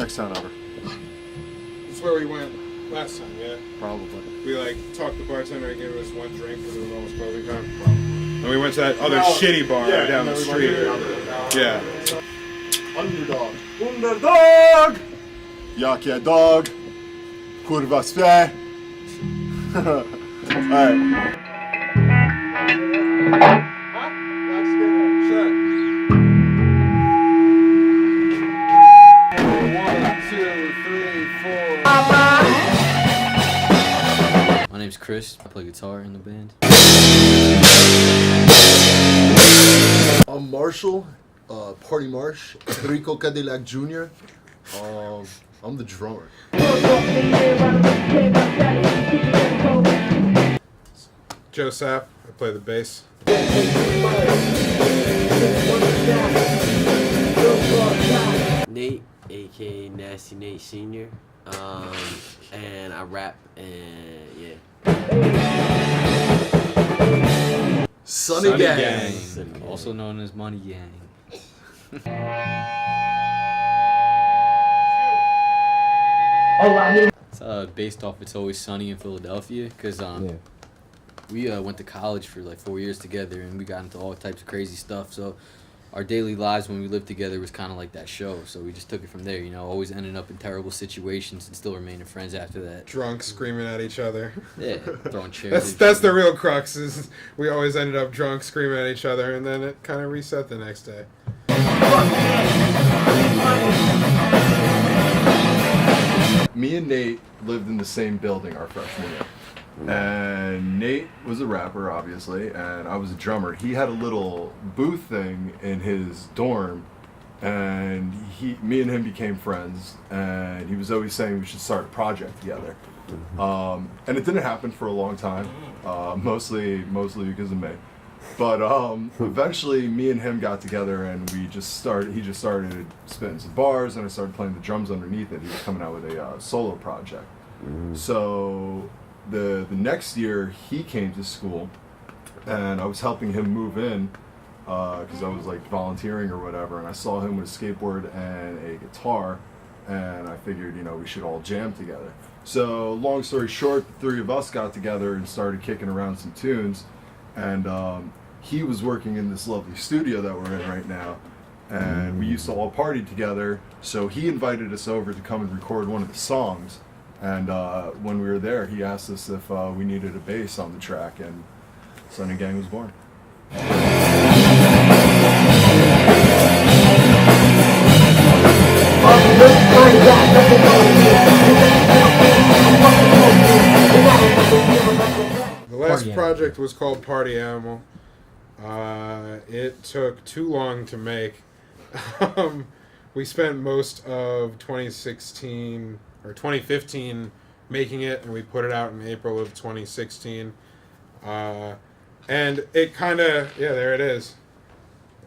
Next town over. It's where we went last time, yeah? Probably. We talked the bartender and gave us one drink because it was almost closing time. And we went to that other shitty bar down the street. Yeah. Underdog. Underdog! Jakie dog? Kurwa swe. Alright. My name's Chris. I play guitar in the band. I'm Marshall, Party Marsh, Rico Cadillac Jr. I'm the drummer. Joe Sapp, I play the bass. Nate, aka Nasty Nate Sr. And I rap and yeah. Sunny Gang. Also known as Money Gang. It's based off It's Always Sunny in Philadelphia, because we went to college for 4 years together, and we got into all types of crazy stuff. So our daily lives when we lived together was kind of like that show. So we just took it from there, always ending up in terrible situations and still remaining friends after that. Drunk, screaming at each other. Yeah, throwing chairs. That's the real crux, is we always ended up drunk, screaming at each other, and then it kind of reset the next day. Me and Nate lived in the same building our freshman year. And Nate was a rapper, obviously, and I was a drummer. He had a little booth thing in his dorm, and me and him became friends, and he was always saying we should start a project together. And it didn't happen for a long time, mostly because of me. But eventually, me and him got together, and he just started spitting some bars, and I started playing the drums underneath it. He was coming out with a solo project. So the next year, he came to school, and I was helping him move in because I was volunteering or whatever, and I saw him with a skateboard and a guitar, and I figured, we should all jam together. So long story short, the three of us got together and started kicking around some tunes, and he was working in this lovely studio that we're in right now, and we used to all party together, so he invited us over to come and record one of the songs. And when we were there, he asked us if we needed a bass on the track, and Sunny Gang was born. The last project was called Party Animal. It took too long to make. We spent most of 2016 or 2015 making it, and we put it out in April of 2016. And it kind of, there it is.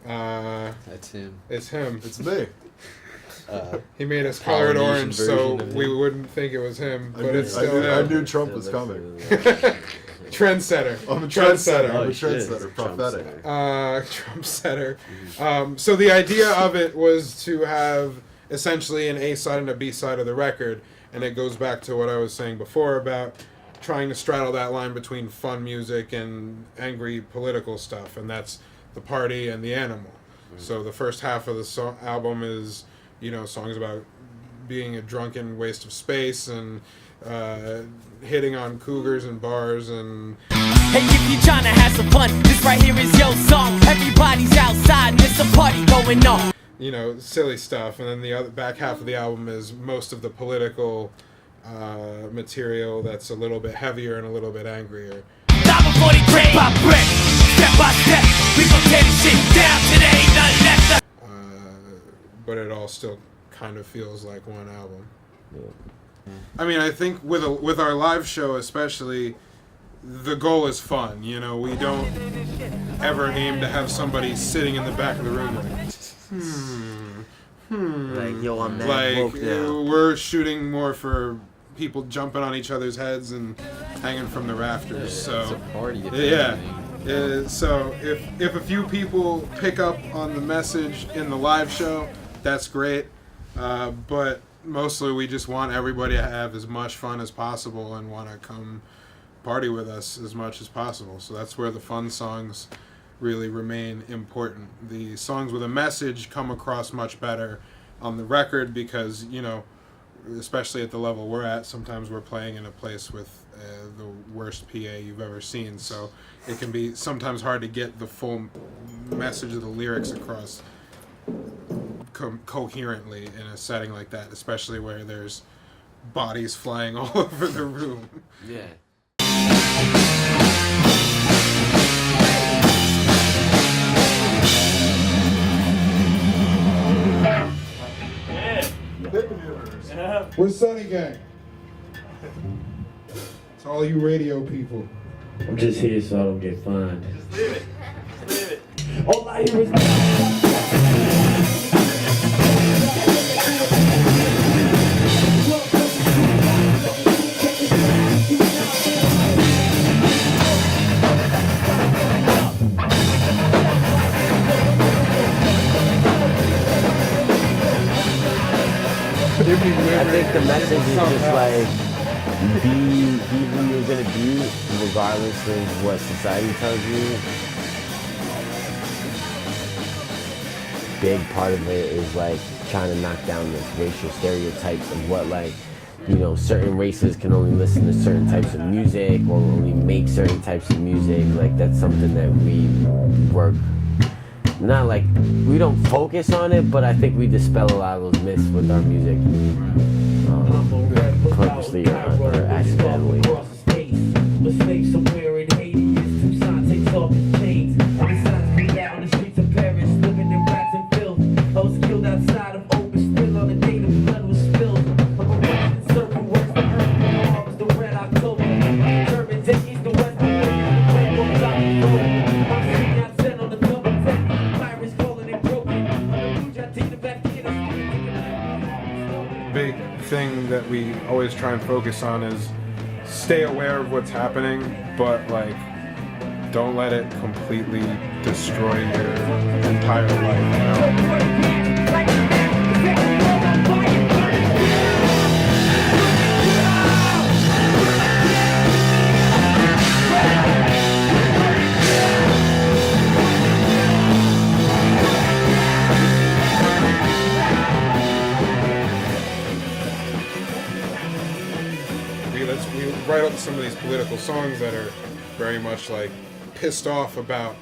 That's him. It's him. It's me. He made us color it orange so version of we him. wouldn't think it was him, but it's still I him. knew Trump was coming. Trendsetter. I'm a Trendsetter. I'm a Oh, shit. trendsetter, prophetic. Trumpsetter. So the idea of it was to have essentially an A side and a B side of the record, and it goes back to what I was saying before about trying to straddle that line between fun music and angry political stuff, and that's the party and the animal. So the first half of the album is, songs about being a drunken waste of space and hitting on cougars and bars and. Hey, if you tryna have some fun, this right here is your song. Everybody's outside and there's a party going on. Silly stuff, and then the other back half of the album is most of the political material that's a little bit heavier and a little bit angrier. Brick by brick, step by step, we gon' tear this shit down today, nothing left. But it all still kind of feels like one album. I mean, I think with our live show especially, the goal is fun. We don't ever aim to have somebody sitting in the back of the room Like, yo, I'm mad broke now. we're shooting more for people jumping on each other's heads and hanging from the rafters. It's So a party. so if a few people pick up on the message in the live show, that's great. But mostly we just want everybody to have as much fun as possible and want to come party with us as much as possible. So that's where the fun songs really remain important. The songs with a message come across much better on the record because, you know, especially at the level we're at, sometimes we're playing in a place with the worst PA you've ever seen. So it can be sometimes hard to get the full message of the lyrics across coherently in a setting like that, especially where there's bodies flying all over the room. Yeah. We're Sunny Gang. It's all you radio people. I'm just here so I don't get fined. Just leave it. Just leave it. All I hear is I think the message is just like be who you're gonna be, regardless of what society tells you. Big part of it is like trying to knock down this racial stereotypes of what, like, you know, certain races can only listen to certain types of music or only make certain types of music. Like, that's something that we work, not like, we don't focus on it, but I think we dispel a lot of those myths with our music. Purposely or accidentally. mistakes somewhere in Haiti is Tucson takes off his chains. And the signs be out on the streets of Paris, living in rats and filth. I was killed outside of Opus, still on the date of blood was spilled. I'm a Russian circle, what's the earth? The harvest, the red October. Germans and east to west, the rainbows out the road. I'm sitting out set on the double tech. Virus calling it broken. On the Rouge, I take the back to the Big thing that we always try and focus on is stay aware of what's happening, but like don't let it completely destroy your entire life, you know? We write up some of these political songs that are very much like pissed off about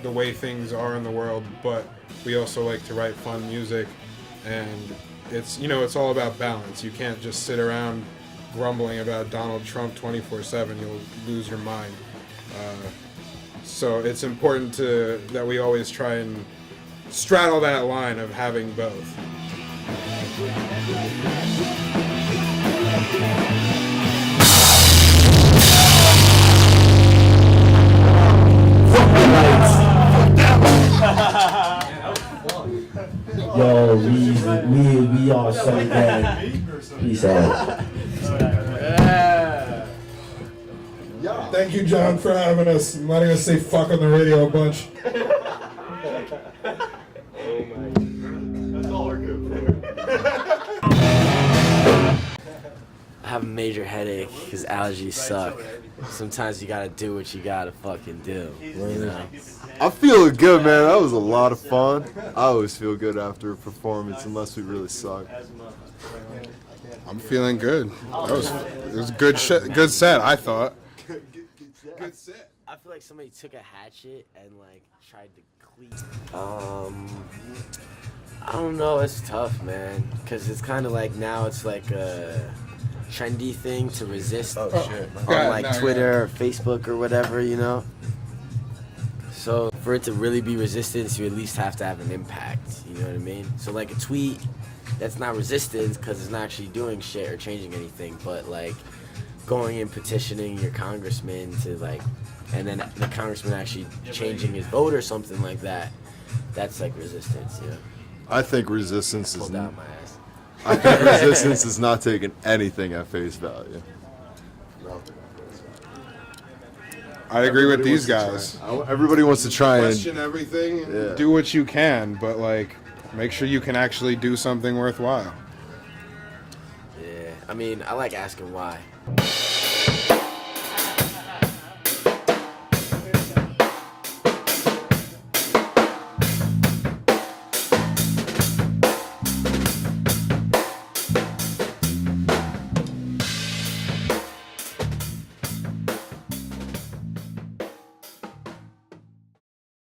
the way things are in the world, but we also like to write fun music, and it's, you know, it's all about balance. You can't just sit around grumbling about Donald Trump 24/7. You'll lose your mind. So it's important that we always try and straddle that line of having both. yo, we all Sunny Gang. Peace out. Thank you, John, for having us and letting us say fuck on the radio a bunch. That's all we're good I have a major headache because allergies suck. Sometimes you gotta do what you gotta fucking do, you know? I'm feeling good, man. That was a lot of fun. I always feel good after a performance, unless we really suck. I'm feeling good. It was good set, I thought. Good set. I feel like somebody took a hatchet and like tried to cleat. I don't know. It's tough, man, because it's kind of like now it's like a trendy thing to resist on like Twitter or Facebook or whatever, you know. So for it to really be resistance, you at least have to have an impact. You know what I mean? So like a tweet, that's not resistance because it's not actually doing shit or changing anything, but like going and petitioning your congressman to like, and then the congressman actually changing his vote or something like that, that's like resistance, you know? I think resistance is Pulled out my ass. I think resistance is not taking anything at face value. I agree with these guys. Everybody wants to try and Question everything, do what you can, but like make sure you can actually do something worthwhile. Yeah, I mean, I like asking why.